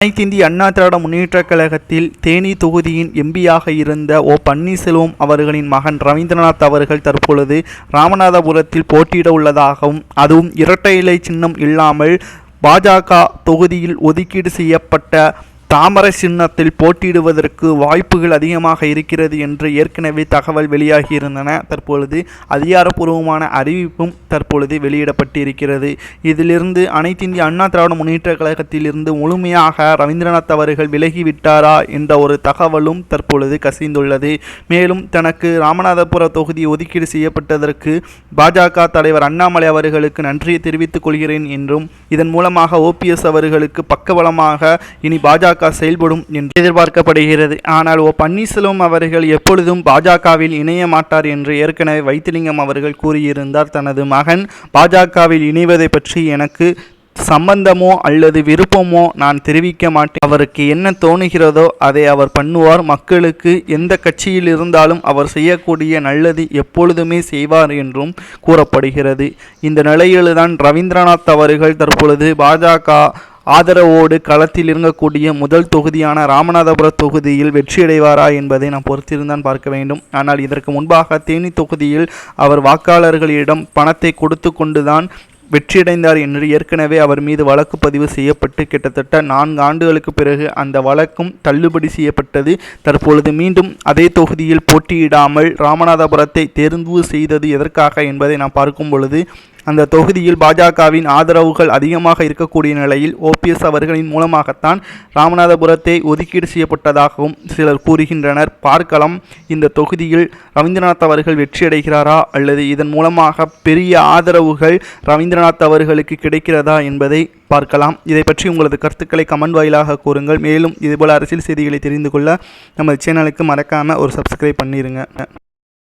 அனைத்து இந்திய அண்ணா திராவிட முன்னேற்றக் கழகத்தில் தேனி தொகுதியின் எம்பியாக இருந்த ஓ பன்னீர்செல்வம் அவர்களின் மகன் ரவீந்திரநாத் அவர்கள் தற்பொழுது ராமநாதபுரத்தில் போட்டியிட உள்ளதாகவும், அதுவும் இரட்டை இலை சின்னம் இல்லாமல் பாஜக தொகுதியில் ஒதுக்கீடு செய்யப்பட்ட தாமரை சின்னத்தில் போட்டியிடுவதற்கு வாய்ப்புகள் அதிகமாக இருக்கிறது என்று ஏற்கனவே தகவல் வெளியாகியிருந்தன. தற்பொழுது அதிகாரப்பூர்வமான அறிவிப்பும் தற்பொழுது வெளியிடப்பட்டு இருக்கிறது. இதிலிருந்து அனைத்து இந்திய அண்ணா திராவிட முன்னேற்ற கழகத்திலிருந்து முழுமையாக ரவீந்திரநாத் அவர்கள் விலகிவிட்டாரா என்ற ஒரு தகவலும் தற்பொழுது கசிந்துள்ளது. மேலும் தனக்கு ராமநாதபுர தொகுதி ஒதுக்கீடு செய்யப்பட்டதற்கு பாஜக தலைவர் அண்ணாமலை அவர்களுக்கு நன்றியை தெரிவித்துக் கொள்கிறேன் என்றும், இதன் மூலமாக ஓபிஎஸ் அவர்களுக்கு பக்கபலமாக இனி பாஜக செயல்படும் என்று எதிர்பார்க்கப்படுகிறது. ஆனால் ஓ பன்னீர்செல்வம் அவர்கள் எப்பொழுதும் பாஜகவில் இணைய மாட்டார் என்று ஏற்கனவே வைத்திலிங்கம் அவர்கள் கூறியிருந்தார். தனது மகன் பாஜகவில் இணைவதை பற்றி எனக்கு சம்பந்தமோ அல்லது விருப்பமோ நான் தெரிவிக்க மாட்டேன். அவருக்கு என்ன தோணுகிறதோ அதை அவர் பண்ணுவார். மக்களுக்கு எந்த கட்சியில் இருந்தாலும் அவர் செய்யக்கூடிய நல்லது எப்பொழுதுமே செய்வார் என்றும் கூறப்படுகிறது. இந்த நிலையில்தான் ரவீந்திரநாத் அவர்கள் தற்பொழுது பாஜக ஆதரவோடு களத்தில் இறங்கக்கூடிய முதல் தொகுதியான ராமநாதபுர தொகுதியில் வெற்றியடைவாரா என்பதை நாம் பொறுத்திருந்தான் பார்க்க வேண்டும். ஆனால் இதற்கு முன்பாக தேனி தொகுதியில் அவர் வாக்காளர்களிடம் பணத்தை கொடுத்து கொண்டுதான் வெற்றியடைந்தார் என்று ஏற்கனவே அவர் மீது வழக்கு பதிவு செய்யப்பட்டு கிட்டத்தட்ட 4 ஆண்டுகளுக்கு பிறகு அந்த வழக்கும் தள்ளுபடி செய்யப்பட்டது. தற்பொழுது மீண்டும் அதே தொகுதியில் போட்டியிடாமல் ராமநாதபுரத்தை தேர்வு செய்தது எதற்காக என்பதை நாம் பார்க்கும் பொழுது, அந்த தொகுதியில் பாஜகவின் ஆதரவுகள் அதிகமாக இருக்கக்கூடிய நிலையில் ஓபிஎஸ் அவர்களின் மூலமாகத்தான் ராமநாதபுரத்தை ஒதுக்கீடு செய்யப்பட்டதாகவும் சிலர் கூறுகின்றனர். பார்க்கலாம், இந்த தொகுதியில் ரவீந்திரநாத் அவர்கள் வெற்றியடைகிறாரா அல்லது இதன் மூலமாக பெரிய ஆதரவுகள் ரவீந்திரநாத் அவர்களுக்கு கிடைக்கிறதா என்பதை பார்க்கலாம். இதை பற்றி உங்களது கருத்துக்களை கமெண்ட் வாயிலாக கூறுங்கள். மேலும் இதுபோல் அரசியல் செய்திகளை தெரிந்து கொள்ள நமது சேனலுக்கு மறக்காமல் ஒரு சப்ஸ்கிரைப் பண்ணிடுங்க.